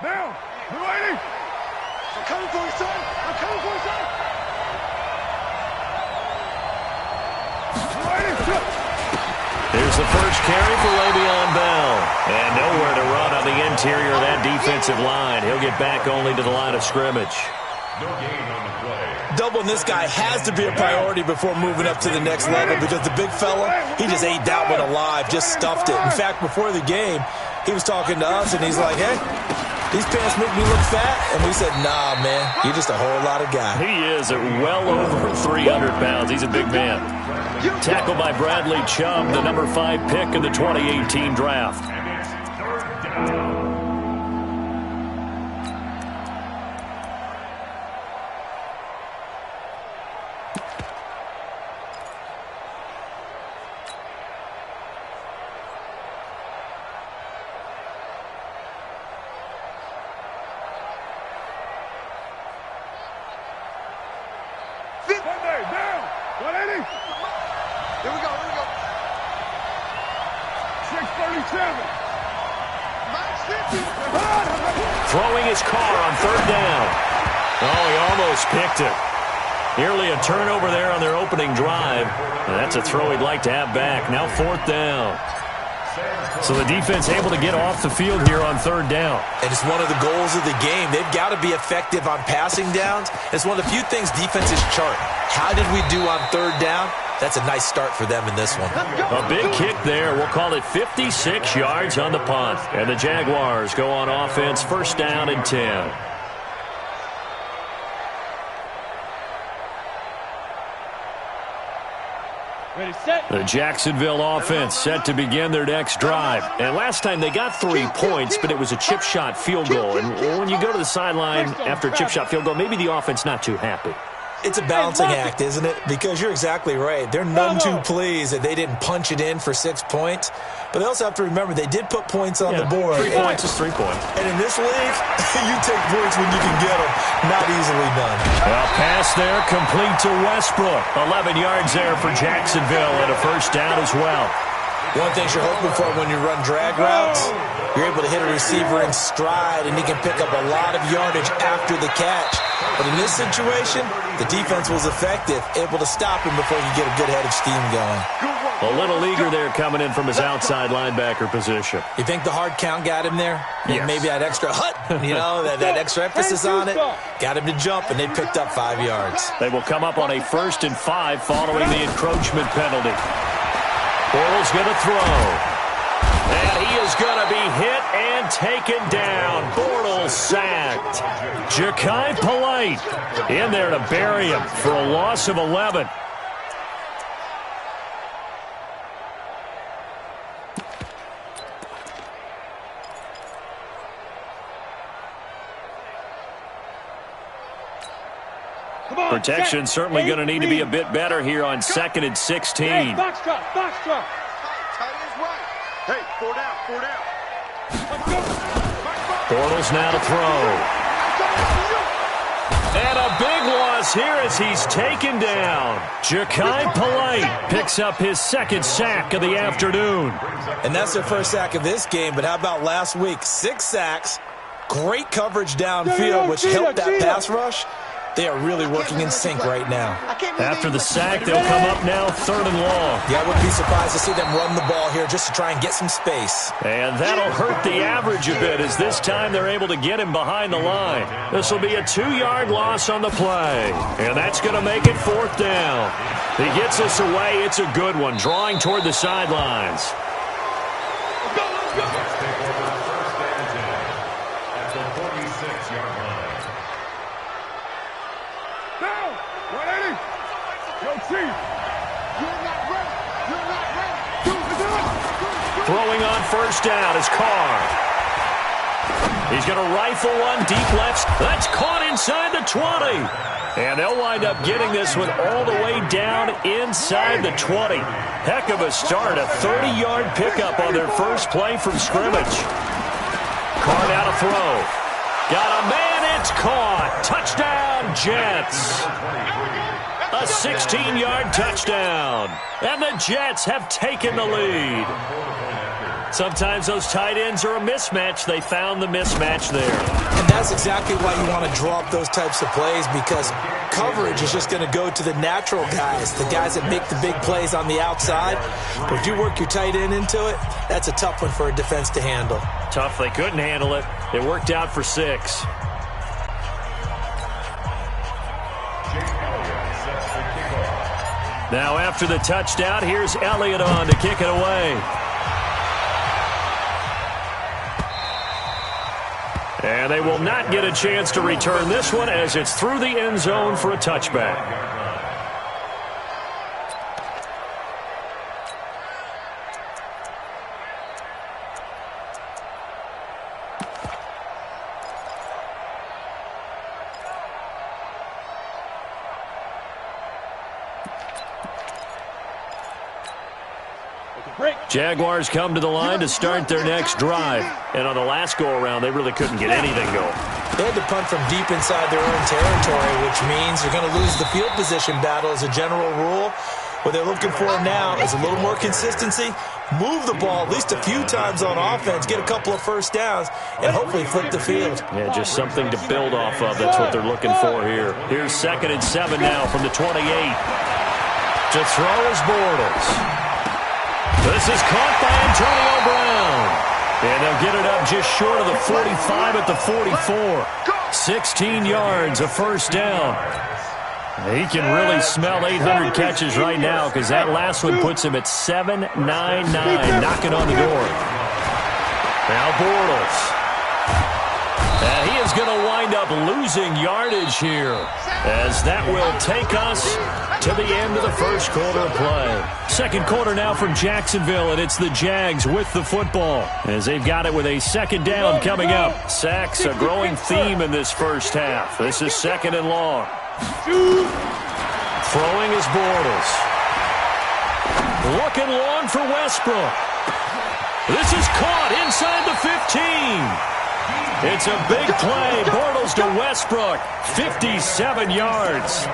Down. Ready. I'm coming for you, son. I'm coming for you, son. Here's the first carry for Le'Veon Bell. And nowhere to run on the interior of that defensive line. He'll get back only to the line of scrimmage. No gain on the play. Doubling this guy has to be a priority before moving up to the next level because the big fella, he just ate that one alive, just stuffed it. In fact, before the game, he was talking to us, and he's like, hey, these pants make me look fat. And we said, nah, man, you're just a whole lot of guy. He is at well over 300 pounds. He's a big man. Tackled by Bradley Chubb, the number 5 pick in the 2018 draft. Down. 180. Here we go. 637. Throwing his car on third down. Oh, he almost picked it. Nearly a turnover there on their opening drive. And that's a throw he'd like to have back. Now fourth down. So the defense able to get off the field here on third down. And it's one of the goals of the game. They've got to be effective on passing downs. It's one of the few things defenses chart. How did we do on third down? That's a nice start for them in this one. A big kick there. We'll call it 56 yards on the punt. And the Jaguars go on offense, first down and 10. Ready, set. The Jacksonville offense set to begin their next drive. And last time they got 3 points, but it was a chip shot field goal. And when you go to the sideline after a chip shot field goal, maybe the offense not too happy. It's a balancing act, isn't it? Because you're exactly right. They're none too pleased that they didn't punch it in for 6 points. But they also have to remember they did put points on the board. 3 points is 3 points. And in this league, you take points when you can get them. Not easily done. Well, pass there complete to Westbrook. 11 yards there for Jacksonville and a first down as well. One thing you're hoping for when you run drag routes, you're able to hit a receiver in stride, and he can pick up a lot of yardage after the catch. But in this situation, the defense was effective, able to stop him before he get a good head of steam going. A little eager there coming in from his outside linebacker position. You think the hard count got him there? Yes. Maybe that extra that extra emphasis on it got him to jump, and they picked up 5 yards. They will come up on a 1st and 5 following the encroachment penalty. Bortles going to throw. And he is going to be hit and taken down. Bortles sacked. Ja'Kai Polite in there to bury him for a loss of 11. Protection certainly going to need to be a bit better here on 2nd and 16. Hey, box drop. Tight is right. Hey, 4 down. Let's go. Bortles now to throw. And a big loss here as he's taken down. Ja'Kai Polite picks up his 2nd sack of the afternoon. And that's their first sack of this game, but how about last week? 6 sacks, great coverage downfield, which helped that pass rush. They are really working in sync right now. After the sack, they'll come up now 3rd and long. Yeah, I wouldn't be surprised to see them run the ball here just to try and get some space. And that'll hurt the average a bit as this time they're able to get him behind the line. This will be a 2-yard loss on the play. And that's going to make it 4th down. He gets us away. It's a good one, drawing toward the sidelines. Let's take over first and 10 at the 46-yard line. Down. 180. Yo, Chief. You're not ready. Throwing on first down is Carr. He's going to rifle one deep left. That's caught inside the 20. And they'll wind up getting this one all the way down inside the 20. Heck of a start. A 30-yard pickup on their first play from scrimmage. Carr now to throw. Got a man. It's caught. Touchdown, Jets. A 16-yard touchdown. And the Jets have taken the lead. Sometimes those tight ends are a mismatch. They found the mismatch there. And that's exactly why you want to draw up those types of plays, because coverage is just going to go to the natural guys, the guys that make the big plays on the outside. But if you work your tight end into it, that's a tough one for a defense to handle. Tough. They couldn't handle it. It worked out for 6. Now after the touchdown, here's Elliott on to kick it away. And they will not get a chance to return this one as it's through the end zone for a touchback. Jaguars come to the line to start their next drive. And on the last go-around, they really couldn't get anything going. They had to punt from deep inside their own territory, which means they're going to lose the field position battle as a general rule. What they're looking for now is a little more consistency, move the ball at least a few times on offense, get a couple of first downs, and hopefully flip the field. Yeah, just something to build off of. That's what they're looking for here. Here's 2nd and 7 now from the 28. To throw is Bortles. This is caught by Antonio Brown. And they'll get it up just short of the 45 at the 44. 16 yards, a first down. He can really smell 800 catches right now because that last one puts him at 799, knocking on the door. Now Bortles. And he is going to wind up losing yardage here as that will take us to the end of the first quarter of play. Second quarter now from Jacksonville, and it's the Jags with the football as they've got it with a second down coming up. Sacks, a growing theme in this first half. This is 2nd and long. Throwing is Bortles. Looking long for Westbrook. This is caught inside the 15. It's a big play. Bortles to Westbrook. 57 yards.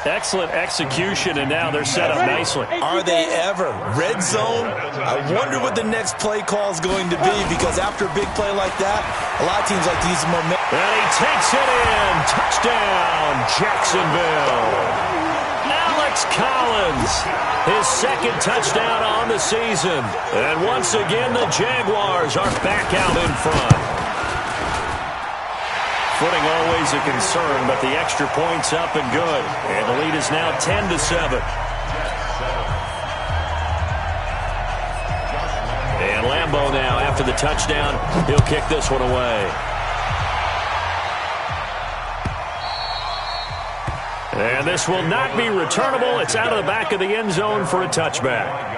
Excellent execution, and now they're set up nicely. Are they ever? Red zone? I wonder what the next play call is going to be, because after a big play like that, a lot of teams like to use the momentum. And he takes it in. Touchdown, Jacksonville. Alex Collins, his 2nd touchdown on the season. And once again, the Jaguars are back out in front. Footing always a concern, but the extra point's up and good. And the lead is now 10-7. And Lambeau now, after the touchdown, he'll kick this one away. And this will not be returnable. It's out of the back of the end zone for a touchback.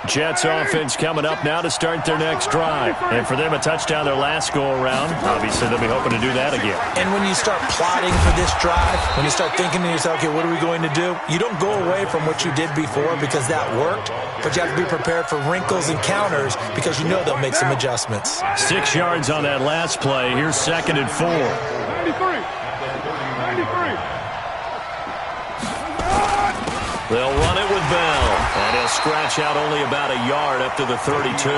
Jets offense coming up now to start their next drive. And for them, a touchdown their last go-around. Obviously, they'll be hoping to do that again. And when you start plotting for this drive, when you start thinking to yourself, okay, what are we going to do? You don't go away from what you did before because that worked, but you have to be prepared for wrinkles and counters because you know they'll make some adjustments. 6 yards on that last play. Here's 2nd and 4. 93. They'll run it with Bell, and he'll scratch out only about a yard up to the 32.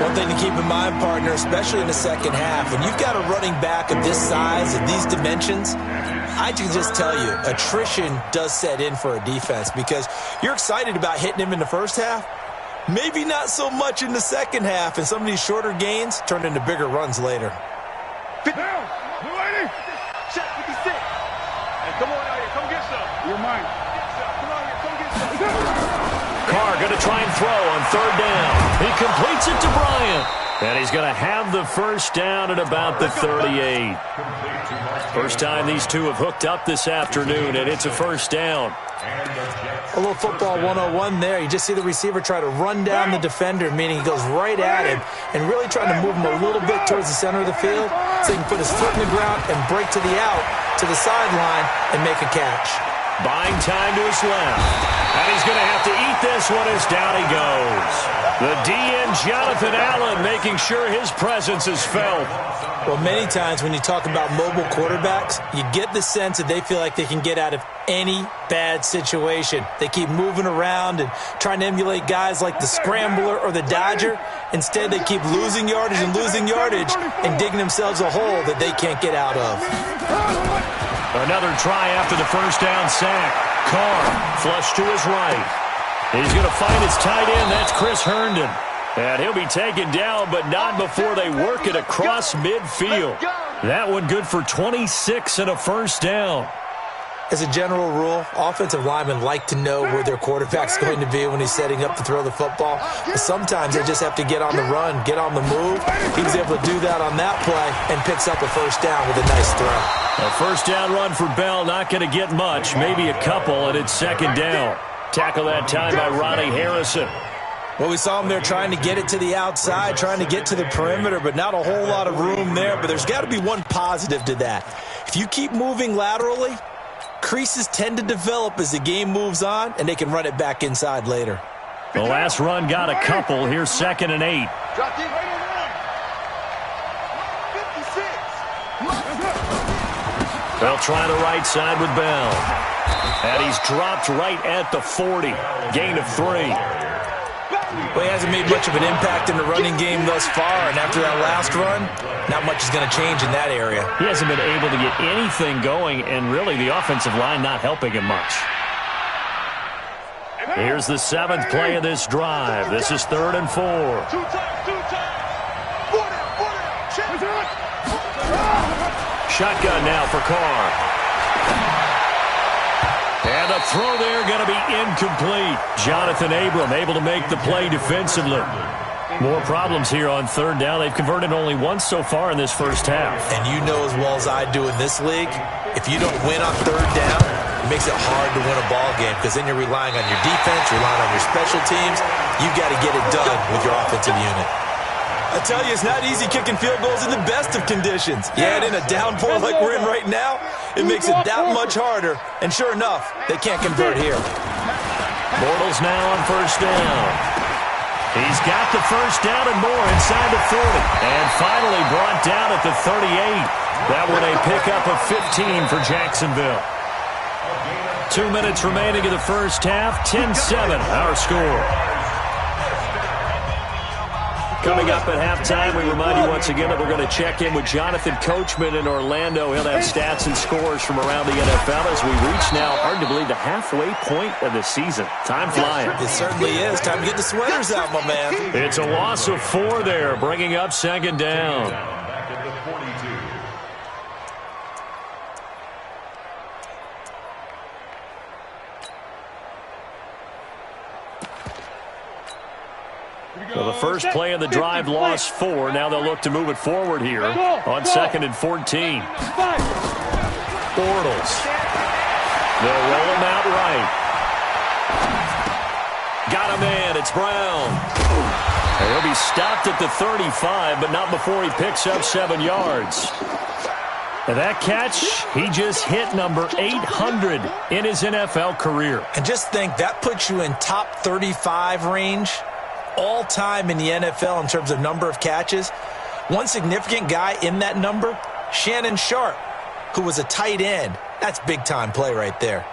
One thing to keep in mind, partner, especially in the second half, when you've got a running back of this size and these dimensions, I can just tell you, attrition does set in for a defense because you're excited about hitting him in the first half, maybe not so much in the second half, and some of these shorter gains turn into bigger runs later. Down. Blue 80. Check 56. Hey, come on out here. Come get some. You're mine. Carr going to try and throw on 3rd down. He completes it to Bryant. And he's going to have the first down at about the 38. First time these two have hooked up this afternoon, and it's a first down. A little football 101 there. You just see the receiver try to run down the defender, meaning he goes right at him and really trying to move him a little bit towards the center of the field so he can put his foot in the ground and break to the out, to the sideline, and make a catch. Buying time to his left. And he's going to have to eat this one as down he goes. The DN, Jonathan Allen, making sure his presence is felt. Well, many times when you talk about mobile quarterbacks, you get the sense that they feel like they can get out of any bad situation. They keep moving around and trying to emulate guys like the Scrambler or the Dodger. Instead, they keep losing yardage and digging themselves a hole that they can't get out of. Another try after the first down sack. Carr flush to his right. He's going to find his tight end. That's Chris Herndon. And he'll be taken down, but not before they work it across midfield. That one good for 26 and a first down. As a general rule, offensive linemen like to know where their quarterback's going to be when he's setting up to throw the football. But sometimes they just have to get on the run, get on the move. He was able to do that on that play and picks up a first down with a nice throw. A first down run for Bell, not going to get much, maybe a couple, and it's second down. Tackle that time by Ronnie Harrison. Well, we saw him there trying to get it to the outside, trying to get to the perimeter, but not a whole lot of room there. But there's got to be one positive to that. If you keep moving laterally, creases tend to develop as the game moves on, and they can run it back inside later. The last run got a couple. Here's 2nd and 8. They'll try the right side with Bell. And he's dropped right at the 40. Gain of 3. Well, he hasn't made much of an impact in the running game thus far, and after that last run, not much is going to change in that area. He hasn't been able to get anything going, and really the offensive line not helping him much. Here's the 7th play of this drive. This is 3rd and 4. Shotgun now for Carr. And the throw there going to be incomplete. Jonathan Abram able to make the play defensively. More problems here on 3rd down. They've converted only once so far in this first half. And you know as well as I do in this league, if you don't win on 3rd down, it makes it hard to win a ball game because then you're relying on your defense, relying on your special teams. You've got to get it done with your offensive unit. I tell you, it's not easy kicking field goals in the best of conditions. Yeah, and in a downpour like we're in right now, it makes it that much harder. And sure enough, they can't convert here. Bortles now on 1st down. He's got the first down and more inside the 30. And finally brought down at the 38. That one a pickup of 15 for Jacksonville. 2 minutes remaining in the first half. 10-7 our score. Coming up at halftime, we remind you once again that we're going to check in with Jonathan Coachman in Orlando. He'll have stats and scores from around the NFL as we reach now, hard to believe, the halfway point of the season. Time flying. It certainly is. Time to get the sweaters out, my man. It's a loss of 4 there, bringing up 2nd down. Back at the 42. Well, the first play of the drive lost 4. Now they'll look to move it forward here on 2nd and 14. Bortles. They'll roll him out right. Got him in. It's Brown. And he'll be stopped at the 35, but not before he picks up 7 yards. And that catch, he just hit number 800 in his NFL career. And just think, that puts you in top 35 range all-time in the NFL in terms of number of catches. One significant guy in that number, Shannon Sharp, who was a tight end. That's big-time play right there.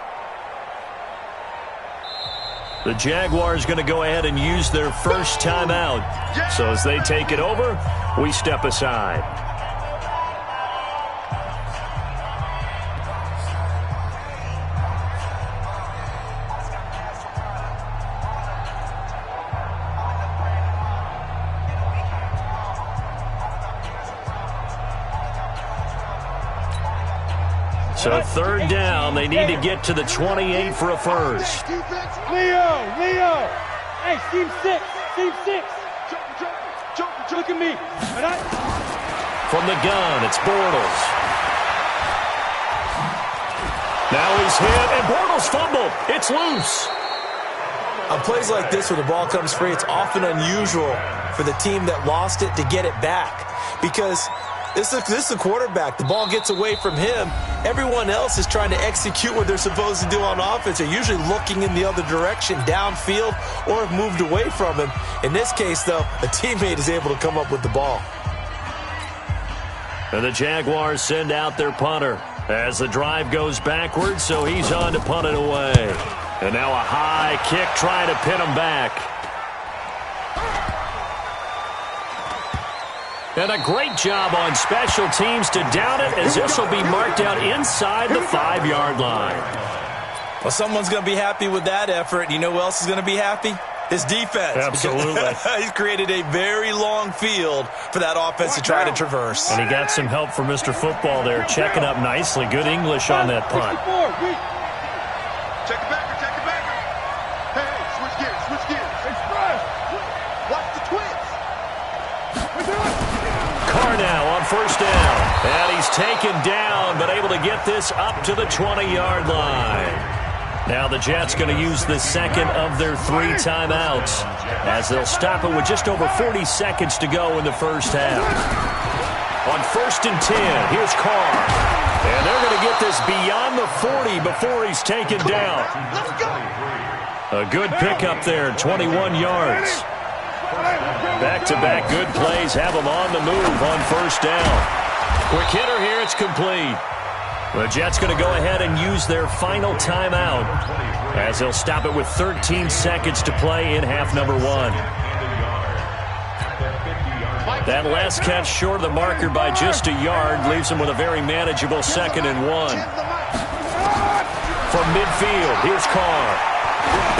The Jaguars going to go ahead and use their first timeout. So as they take it over, we step aside. So 3rd down, they need to get to the 28 for a first. Leo! Hey, team 6! Look at me. From the gun, it's Bortles. Now he's hit, and Bortles fumbled. It's loose. On plays like this where the ball comes free, it's often unusual for the team that lost it to get it back. Because this is a quarterback. The ball gets away from him. Everyone else is trying to execute what they're supposed to do on offense. They're usually looking in the other direction, downfield, or have moved away from him. In this case, though, a teammate is able to come up with the ball. And the Jaguars send out their punter as the drive goes backwards, so he's on to punt it away. And now a high kick trying to pin him back. And a great job on special teams to down it, as this will be marked out inside the 5-yard line. Well, someone's going to be happy with that effort. You know who else is going to be happy? His defense. Absolutely. He's created a very long field for that offense to try to traverse. And he got some help from Mr. Football there, checking up nicely. Good English on that punt. Check it back. Hey, switch gears. Express. Watch the twins. Carr now on first down. And he's taken down, but able to get this up to the 20-yard line. Now the Jets going to use the second of their 3 timeouts as they'll stop it with just over 40 seconds to go in the first half. On 1st and 10, here's Carr. And they're going to get this beyond the 40 before he's taken down. A good pickup there, 21 yards. Back-to-back good plays have him on the move on first down. Quick hitter here, it's complete. The Jets going to go ahead and use their final timeout as they'll stop it with 13 seconds to play in half number 1. That last catch short of the marker by just a yard leaves him with a very manageable 2nd and 1. From midfield, here's Carr.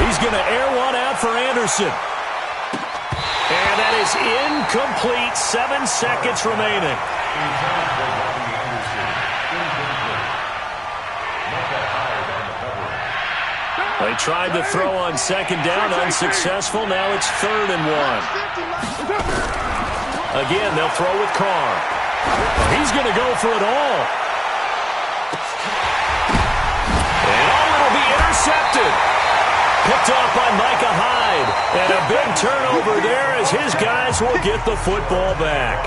He's going to air one out for Anderson. And that is incomplete. 7 seconds remaining. They tried to throw on 2nd down, unsuccessful. Now it's 3rd and 1. Again, they'll throw with Carr. He's going to go for it all. And it'll be intercepted. Picked off by Micah Hyde. And a big turnover there as his guys will get the football back.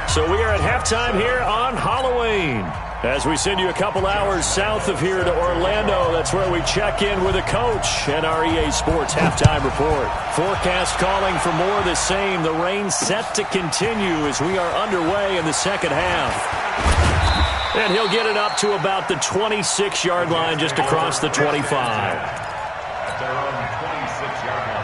So we are at halftime here on Halloween. As we send you a couple hours south of here to Orlando, that's where we check in with a coach and our EA Sports halftime report. Forecast calling for more of the same. The rain set to continue as we are underway in the second half. And he'll get it up to about the 26-yard line, just across the 25. At their own 26-yard line.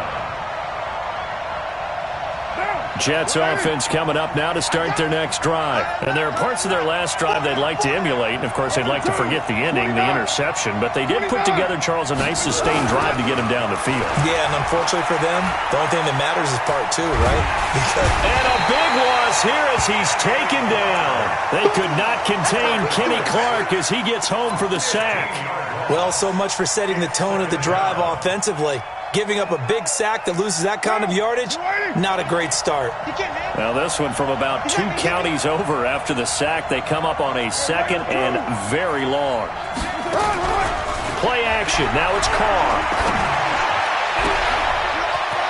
Jets offense coming up now to start their next drive. And there are parts of their last drive they'd like to emulate. And, of course, they'd like to forget the ending, the interception. But they did put together, Charles, a nice sustained drive to get him down the field. Yeah, and unfortunately for them, the only thing that matters is part 2, right? And a big loss here as he's taken down. They could not contain Kenny Clark as he gets home for the sack. Well, so much for setting the tone of the drive offensively. Giving up a big sack that loses that kind of yardage, not a great start. Now this one from about 2 counties over after the sack. They come up on a 2nd and very long. Play action. Now it's Carr.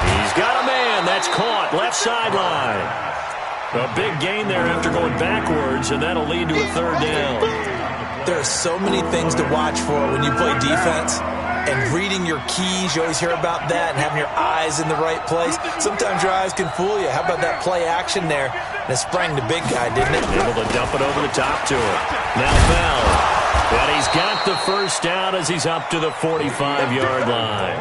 He's got a man. That's caught. Left sideline. A big gain there after going backwards, and that'll lead to a 3rd down. There are so many things to watch for when you play defense. And reading your keys, you always hear about that, and having your eyes in the right place. Sometimes your eyes can fool you. How about that play action there? And it sprang the big guy, didn't it? Able to dump it over the top to him. Now Bell. And he's got the first down as he's up to the 45-yard line.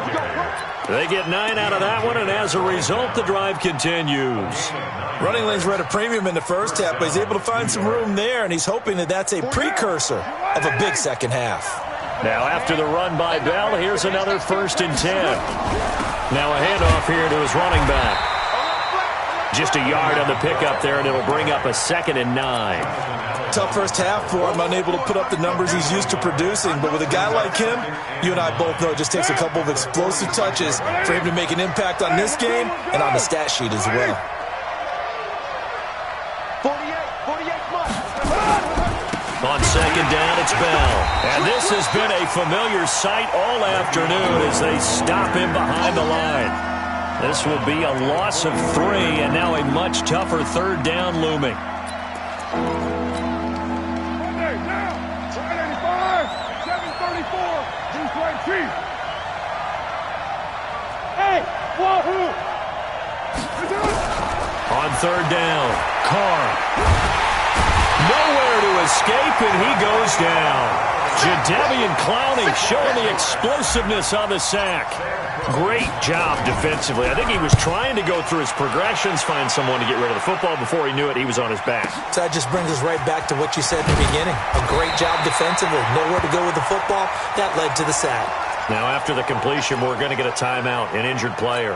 They get 9 out of that one, and as a result, the drive continues. Running lanes were at a premium in the first half, but he's able to find some room there, and he's hoping that that's a precursor of a big second half. Now after the run by Bell, here's another 1st and 10. Now a handoff here to his running back. Just a yard on the pickup there, and it'll bring up a 2nd and 9. Tough first half for him, unable to put up the numbers he's used to producing. But with a guy like him, you and I both know it just takes a couple of explosive touches for him to make an impact on this game and on the stat sheet as well. second down, it's Bell. And this has been a familiar sight all afternoon as they stop him behind the line. This will be a loss of 3, and now a much tougher third down looming. On third down, Carr. Nowhere to escape, and he goes down. Jadeveon Clowney showing the explosiveness on the sack. Great job defensively. I think he was trying to go through his progressions, find someone to get rid of the football. Before he knew it, he was on his back. So that just brings us right back to what you said in the beginning. A great job defensively. Nowhere to go with the football. That led to the sack. Now, after the completion, we're going to get a timeout, an injured player.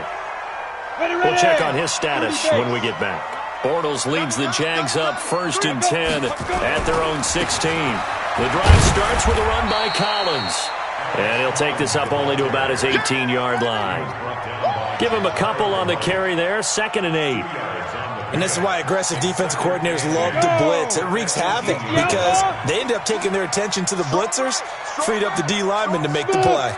We'll check on his status when we get back. Bortles leads the Jags up 1st and 10 at their own 16. The drive starts with a run by Collins. And he'll take this up only to about his 18-yard line. Give him a couple on the carry there, 2nd and 8. And this is why aggressive defensive coordinators love to blitz. It wreaks havoc because they end up taking their attention to the blitzers, freed up the D lineman to make the play.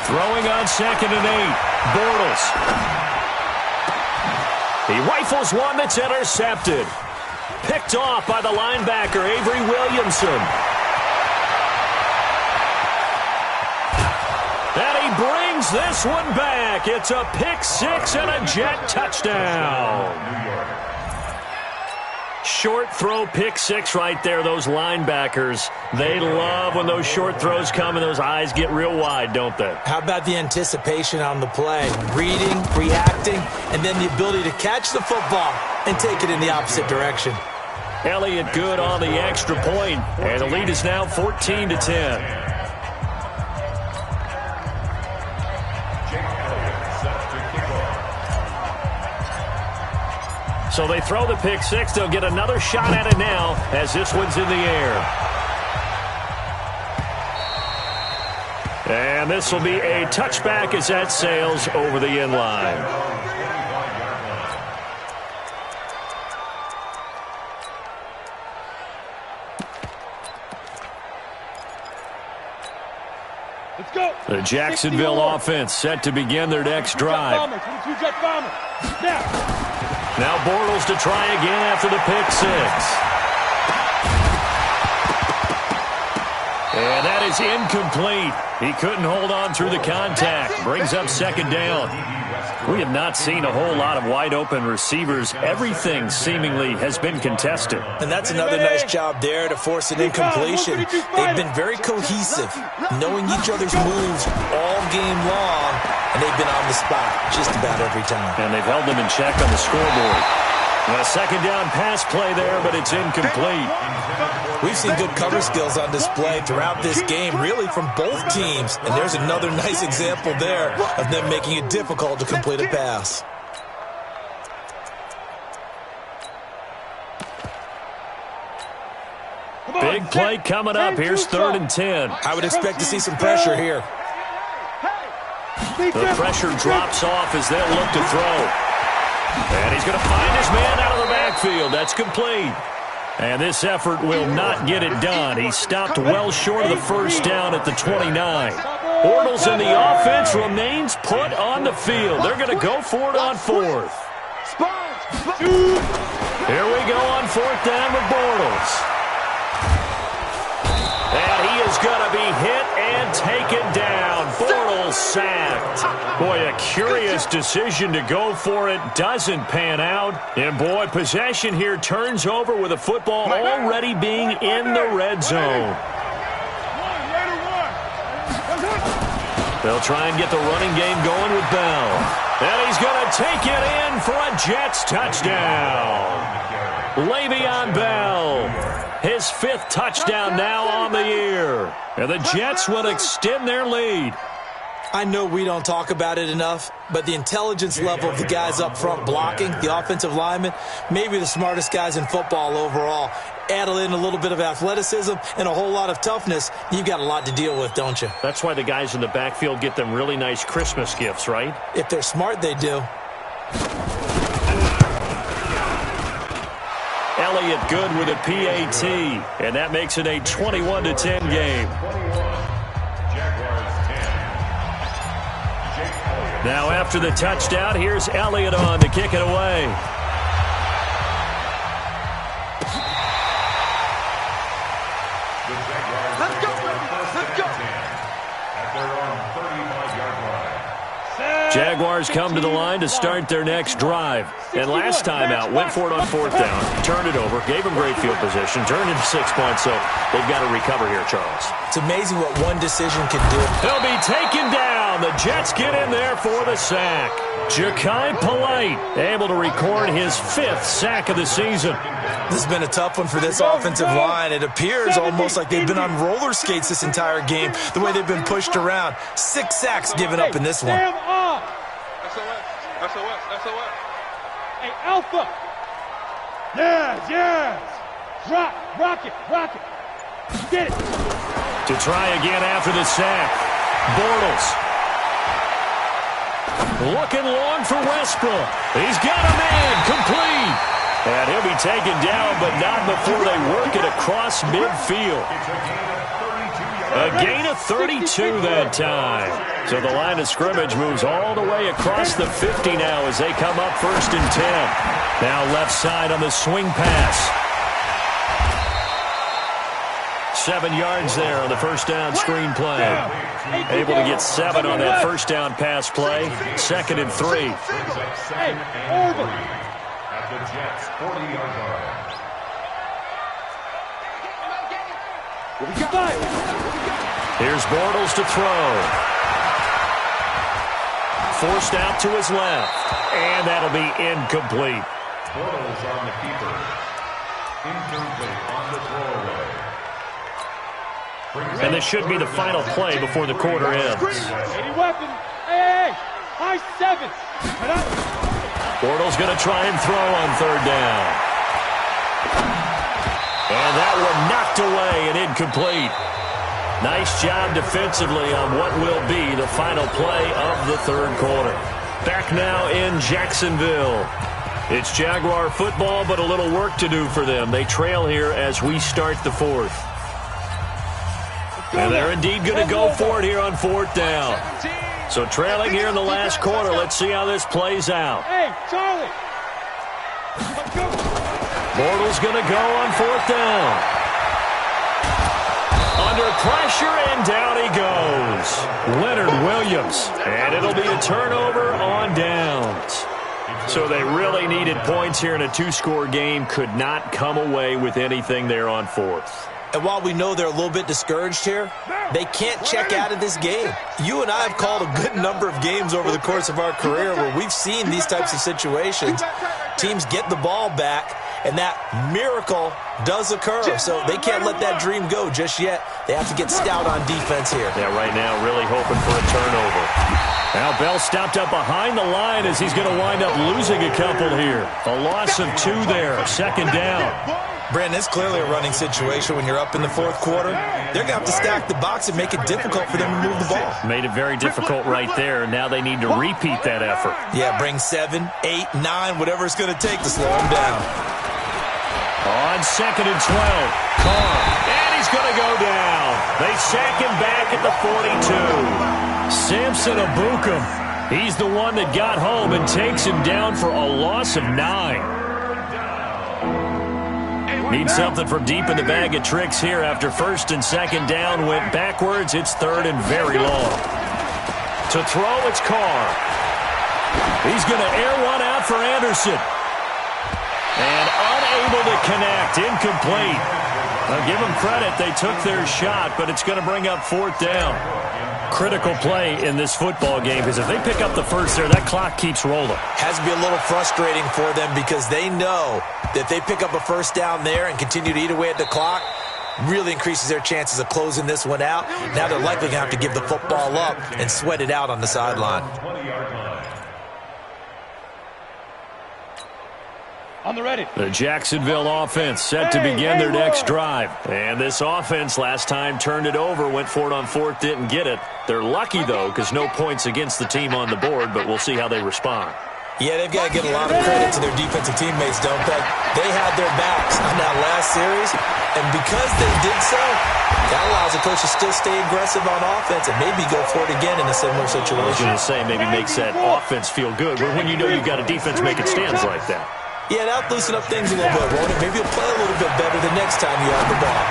Throwing on 2nd and 8, Bortles. He rifles one that's intercepted. Picked off by the linebacker, Avery Williamson. And he brings this one back. It's a pick 6 and a Jet touchdown. Short throw, pick 6 right there. Those linebackers, they love when those short throws come and those eyes get real wide, don't they? How about the anticipation on the play? Reading, reacting, and then the ability to catch the football and take it in the opposite direction. Elliott good on the extra point, and the lead is now 14-10. So they throw the pick 6. They'll get another shot at it now as this one's in the air. And this will be a touchback as that sails over the end line. Let's go. The Jacksonville offense set to begin their next drive. Now Bortles to try again after the pick 6. And that is incomplete. He couldn't hold on through the contact. Brings up 2nd down. We have not seen a whole lot of wide-open receivers. Everything seemingly has been contested. And that's another nice job there to force an incompletion. They've been very cohesive, knowing each other's moves all game long, and they've been on the spot just about every time. And they've held them in check on the scoreboard. A 2nd down pass play there, but it's incomplete. We've seen good cover skills on display throughout this game, really from both teams. And there's another nice example there of them making it difficult to complete a pass. Big play coming up. Here's 3rd and 10. I would expect to see some pressure here. The pressure drops off as they'll look to throw. And he's going to find his man out of the backfield. That's complete. And this effort will not get it done. He stopped well short of the 1st down at the 29. Bortles and the offense remains put on the field. They're going to go for it on 4th. Here we go on 4th down with Bortles. And he is going to be hit and taken down. Bortles sacked. Boy, a curious decision to go for it. Doesn't pan out. And boy, possession here turns over with the football already being in the red zone. They'll try and get the running game going with Bell. And he's going to take it in for a Jets touchdown. Le'Veon Bell. His 5th touchdown now on the year. And the Jets will extend their lead. I know we don't talk about it enough, but the intelligence level of the guys up front blocking, the offensive linemen, maybe the smartest guys in football overall. Add in a little bit of athleticism and a whole lot of toughness, you've got a lot to deal with, don't you? That's why the guys in the backfield get them really nice Christmas gifts, right? If they're smart, they do. Elliott good with a PAT, and that makes it a 21-10 game. Now after the touchdown, here's Elliott on to kick it away. Let's go, baby. Let's go. At their own 35-yard line. Jaguars come to the line to start their next drive. And last time out, went for it on fourth down, turned it over, gave them great field position, turned into 6 points, so they've got to recover here, Charles. It's amazing what one decision can do. He'll be taken down. The Jets get in there for the sack. Ja'Kai Polite able to record his 5th sack of the season. This has been a tough one for this offensive line. It appears almost like they've been on roller skates this entire game, the way they've been pushed around. 6 sacks given up in this one. SOS. Hey, Alpha. Yes. Rock it. Get it. To try again after the sack. Bortles. Looking long for Westbrook. He's got a man. Complete. And he'll be taken down, but not before they work it across midfield. A gain of 32 that time. So the line of scrimmage moves all the way across the 50 now as they come up 1st and 10. Now left side on the swing pass. 7 yards there on the first down screen play. Able to get 7 on that first down pass play. 2nd and 3. Hey, Orville. At the Jets' 40-yard line. Here's Bortles to throw. Forced out to his left. And that'll be incomplete. Bortles on the keeper. Incomplete on the throwaway. And this should be the final play before the quarter ends. Any weapon. Hey. High 7. Bortles going to try and throw on 3rd down. And that one knocked away and incomplete. Nice job defensively on what will be the final play of the 3rd quarter. Back now in Jacksonville. It's Jaguar football, but a little work to do for them. They trail here as we start the 4th. And they're indeed going to go for it here on 4th down. So trailing here in the last quarter. Let's see how this plays out. Hey, Charlie. Bortles going to go on 4th down. Under pressure, and down he goes. Leonard Williams. And it'll be a turnover on downs. So they really needed points here in a 2-score game. Could not come away with anything there on 4th. And while we know they're a little bit discouraged here, they can't check out of this game. You and I have called a good number of games over the course of our career where we've seen these types of situations. Teams get the ball back, and that miracle does occur. So they can't let that dream go just yet. They have to get stout on defense here. Yeah, right now really hoping for a turnover. Now Bell stopped up behind the line as he's going to wind up losing a couple here. A loss of 2 there, 2nd down. Brandon, it's clearly a running situation when you're up in the 4th quarter. They're going to have to stack the box and make it difficult for them to move the ball. Made it very difficult right there. Now they need to repeat that effort. Yeah, bring 7, 8, 9, whatever it's going to take to slow them down. On 2nd and 12, Carr, and he's going to go down. They sack him back at the 42. Samson Abukum, he's the one that got home and takes him down for a loss of 9. Need something from deep in the bag of tricks here after 1st and 2nd down went backwards. It's 3rd and very long. To throw, it's Carr. He's going to air one out for Anderson. And unable to connect, incomplete. I'll give them credit. They took their shot, but it's going to bring up 4th down. Critical play in this football game because if they pick up the first there, that clock keeps rolling. Has to be a little frustrating for them because they know that if they pick up a first down there and continue to eat away at the clock, really increases their chances of closing this one out. Now they're likely going to have to give the football up and sweat it out on the sideline. On the ready. The Jacksonville offense set to begin their next drive. And this offense last time turned it over, went for it on 4th, didn't get it. They're lucky, though, because no points against the team on the board, but we'll see how they respond. Yeah, they've got to get a lot of credit to their defensive teammates, don't they? They had their backs on that last series, and because they did so, that allows the coach to still stay aggressive on offense and maybe go for it again in a similar situation. I was going to say, maybe makes that offense feel good, but when you know you've got a defense making stands like that. Yeah, that'll loosen up things a little bit, won't it? Maybe you'll play a little bit better the next time you have the ball.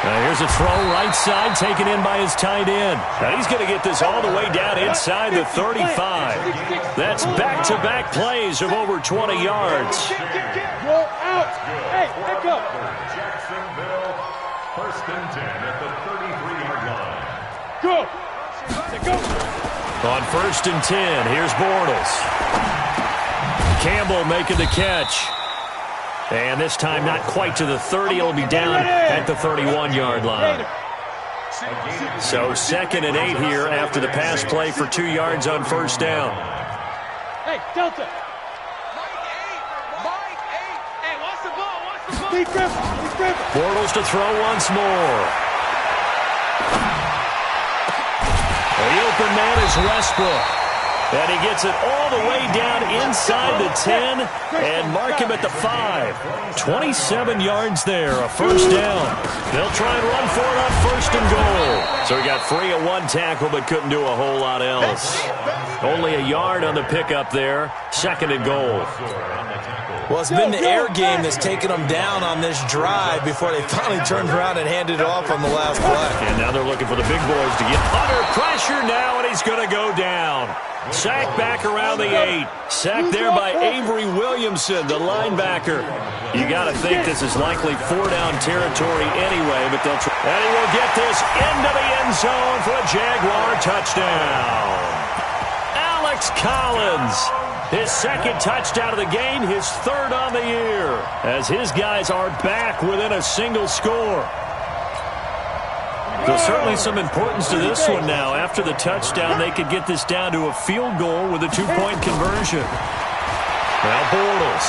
Here's a throw right side taken in by his tight end. Now he's going to get this all the way down inside the 35. That's back-to-back plays of over 20 yards. Go out. Hey, back up. Jacksonville, 1st and 10 at the 33-yard line. Go. Go. On 1st and 10, here's Bortles. Campbell making the catch. And this time not quite to the 30. It'll be down at the 31-yard line. So 2nd and 8 here after the pass play for 2 yards on 1st down. Hey, Delta. Mike 8. Hey, watch the ball. Watch the ball. He's gripping. Bortles to throw once more. The open man is Westbrook. And he gets it all the way down inside the 10 and mark him at the 5. 27 yards there, a 1st down. They'll try and run for it on 1st and goal. So he got free of one tackle but couldn't do a whole lot else. Only a yard on the pickup there, 2nd and goal. Well, it's been the air game that's taken them down on this drive before they finally turned around and handed it off on the last play. And now they're looking for the big boys to get under pressure now, and he's going to go down. Sacked back around the 8. Sacked there by Avery Williamson, the linebacker. You got to think this is likely 4-down territory anyway, but they'll try. And he will get this into the end zone for a Jaguar touchdown. Alex Collins, his 2nd touchdown of the game, his 3rd on the year, as his guys are back within a single score. There's certainly some importance to this one now. After the touchdown, they could get this down to a field goal with a 2-point conversion. Now Bortles.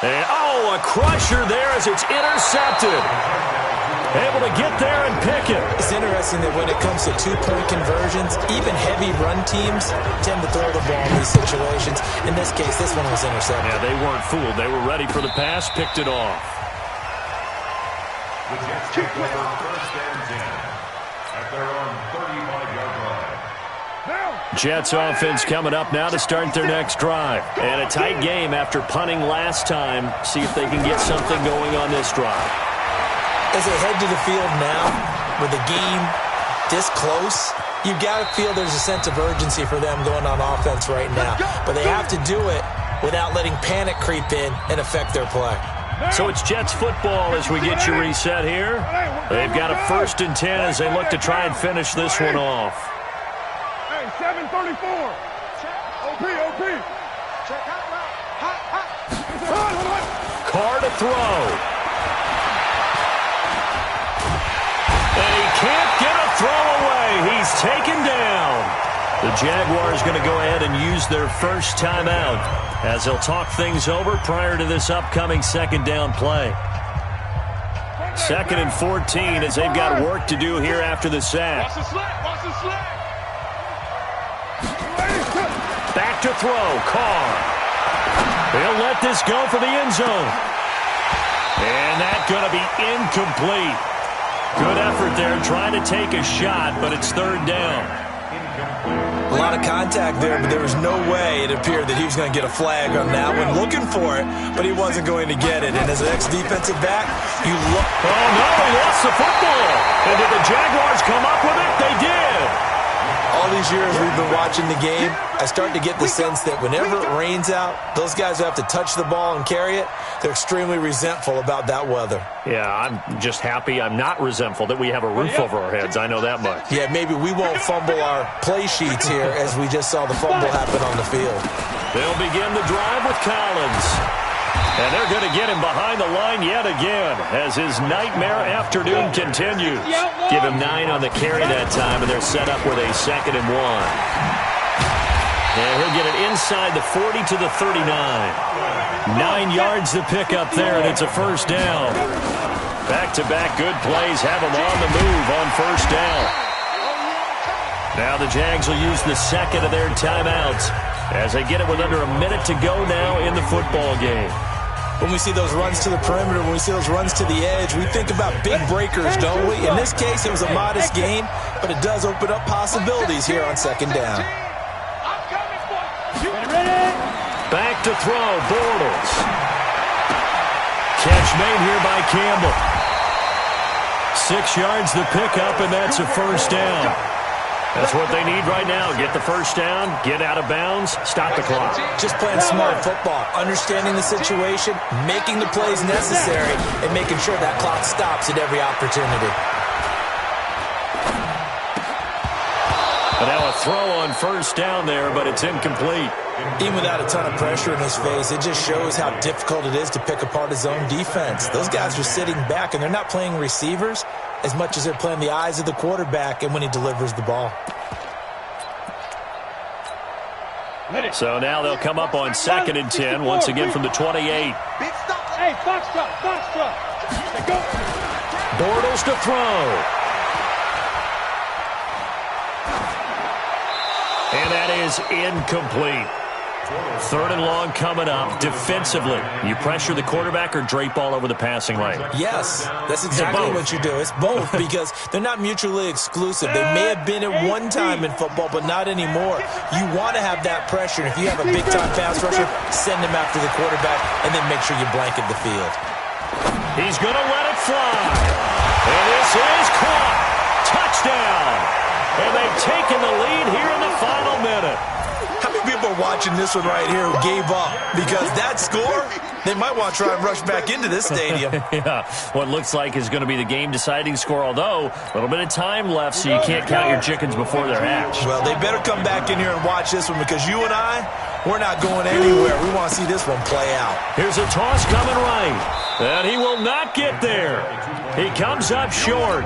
And, a crusher there as it's intercepted. Able to get there and pick it. It's interesting that when it comes to 2-point conversions, even heavy run teams tend to throw the ball in these situations. In this case, this one was intercepted. Yeah, they weren't fooled. They were ready for the pass, picked it off. The Jets take over 1st and 10 at their own 35-yard line. Jets offense coming up now to start their next drive. And a tight game after punting last time. See if they can get something going on this drive. As they head to the field now, with the game this close, you've got to feel there's a sense of urgency for them going on offense right now. But they have to do it without letting panic creep in and affect their play. So it's Jets football as we get you reset here. They've got a 1st and 10 as they look to try and finish this one off. Hey, 734. OP. Carr to throw. And he can't get a throw away. He's taken down. The Jaguars going to go ahead and use their first timeout as they'll talk things over prior to this upcoming 2nd down play. 2nd and 14 as they've got work to do here after the sack. Back to throw, Carr. They'll let this go for the end zone. And that's going to be incomplete. Good effort there trying to take a shot, but it's 3rd down. A lot of contact there, but there was no way it appeared that he was going to get a flag on that one. Looking for it, but he wasn't going to get it. And as an ex-defensive back, you look. Oh, no, he lost the football. And did the Jaguars come up with it? They did. All these years we've been watching the game, I start to get the sense that whenever it rains out, those guys who have to touch the ball and carry it, they're extremely resentful about that weather. Yeah, I'm just happy I'm not resentful that we have a roof over our heads. I know that much. Yeah, maybe we won't fumble our play sheets here as we just saw the fumble happen on the field. They'll begin the drive with Collins. And they're going to get him behind the line yet again as his nightmare afternoon continues. Give him 9 on the carry that time, and they're set up with a 2nd and 1. And he'll get it inside the 40 to the 39. 9 yards to pick up there, and it's a 1st down. Back-to-back good plays have him on the move on 1st down. Now the Jags will use the second of their timeouts as they get it with under a minute to go now in the football game. When we see those runs to the perimeter, when we see those runs to the edge, we think about big breakers, don't we? In this case, it was a modest gain, but it does open up possibilities here on second down. Back to throw, Bortles. Catch made here by Campbell. 6 yards the pickup, and that's a first down. That's what they need right now. Get the first down, get out of bounds, stop the clock. Just playing smart football, understanding the situation, making the plays necessary, and making sure that clock stops at every opportunity. But now a throw on first down there, but it's incomplete. Even without a ton of pressure in his face, it just shows how difficult it is to pick apart his own defense. Those guys are sitting back, and they're not playing receivers as much as they're playing the eyes of the quarterback and when he delivers the ball. So now they'll come up on 2nd and 10, once again from the 28. Hey, box truck. Bortles to throw. And that is incomplete. 3rd and long coming up. Defensively, you pressure the quarterback or drape all over the passing lane? Yes, that's exactly what you do. It's both because they're not mutually exclusive. They may have been at one time in football, but not anymore. You want to have that pressure. If you have a big-time pass rusher, send him after the quarterback and then make sure you blanket the field. He's going to let it fly. And this is caught. Touchdown. And they've taken the lead here in the final minute. How many people are watching this one right here who gave up? Because that score, they might want to try and rush back into this stadium. Yeah, what looks like is going to be the game-deciding score, although a little bit of time left, so you can't count your chickens before they're hatched. Well, they better come back in here and watch this one because you and I, we're not going anywhere. We want to see this one play out. Here's a toss coming right, and he will not get there. He comes up short.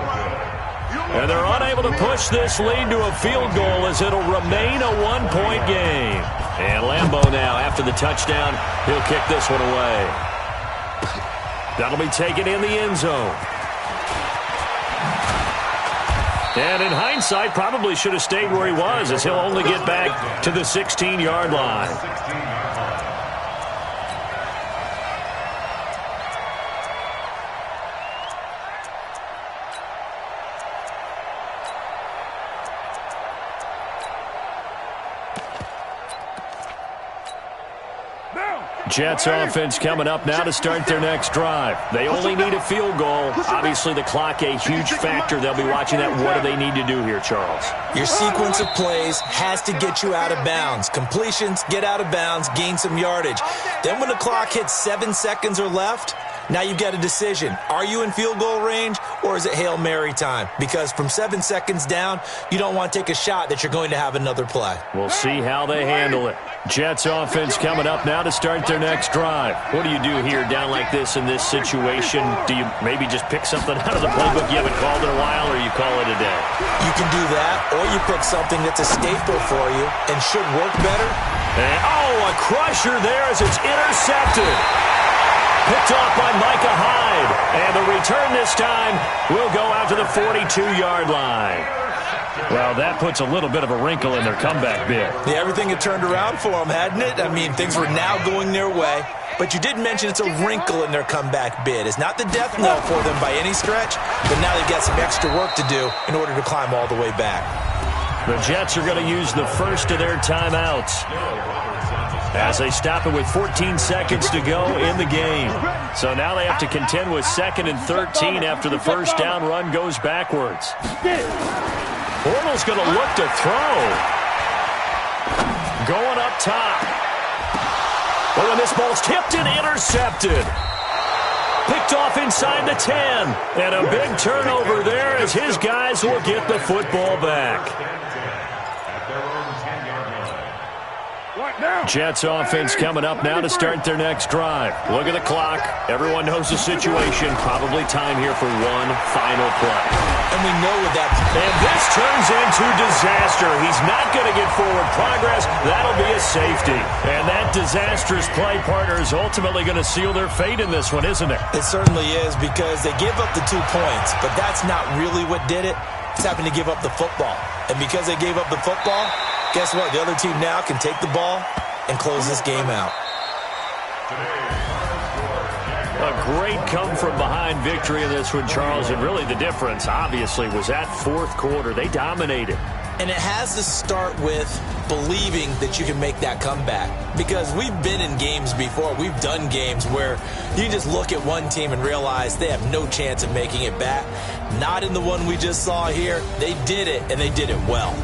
And they're unable to push this lead to a field goal as it'll remain a one-point game. And Lambeau now, after the touchdown, he'll kick this one away. That'll be taken in the end zone. And in hindsight, probably should have stayed where he was as he'll only get back to the 16-yard line. Jets offense coming up now to start their next drive. They only need a field goal. Obviously, the clock a huge factor. They'll be watching that. What do they need to do here, Charles? Your sequence of plays has to get you out of bounds. Completions, get out of bounds, gain some yardage. Then when the clock hits 7 seconds or left, now you've got a decision. Are you in field goal range or is it Hail Mary time? Because from 7 seconds down, you don't want to take a shot that you're going to have another play. We'll see how they handle it. Jets offense coming up now to start their next drive. What do you do here down like this in this situation? Do you maybe just pick something out of the playbook you haven't called in a while, or you call it a day? You can do that, or you pick something that's a staple for you and should work better. And, a crusher there as it's intercepted. Picked off by Micah Hyde. And the return this time will go out to the 42-yard line. Well, that puts a little bit of a wrinkle in their comeback bid. Yeah, everything had turned around for them, hadn't it? I mean, things were now going their way. But you did mention it's a wrinkle in their comeback bid. It's not the death knell for them by any stretch, but now they've got some extra work to do in order to climb all the way back. The Jets are going to use the first of their timeouts as they stop it with 14 seconds to go in the game. So now they have to contend with 2nd and 13 after the first down run goes backwards. Bortles going to look to throw. Going up top. Oh, and this ball's tipped and intercepted. Picked off inside the 10. And a big turnover there as his guys will get the football back. Jets offense coming up now to start their next drive. Look at the clock. Everyone knows the situation. Probably time here for one final play. And we know what that... And this turns into disaster. He's not going to get forward progress. That'll be a safety. And that disastrous play partner is ultimately going to seal their fate in this one, isn't it? It certainly is because they give up the 2 points, but that's not really what did it. just happened to give up the football. And because they gave up the football, guess what? The other team now can take the ball and close this game out. A great come-from-behind victory in this one, Charles. And really the difference, obviously, was that fourth quarter. They dominated. And it has to start with believing that you can make that comeback. Because we've been in games before. We've done games where you just look at one team and realize they have no chance of making it back. Not in the one we just saw here. They did it, and they did it well.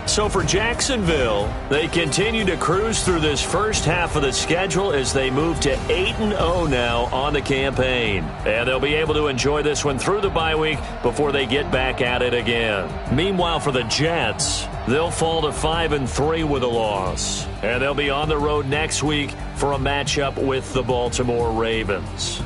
So for Jacksonville, they continue to cruise through this first half of the schedule as they move to 8-0 now on the campaign. And they'll be able to enjoy this one through the bye week before they get back at it again. Meanwhile, for the Jets, they'll fall to 5-3 with a loss. And they'll be on the road next week for a matchup with the Baltimore Ravens.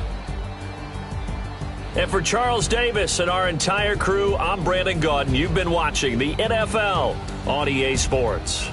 And for Charles Davis and our entire crew, I'm Brandon Gaudin. You've been watching the NFL on EA Sports.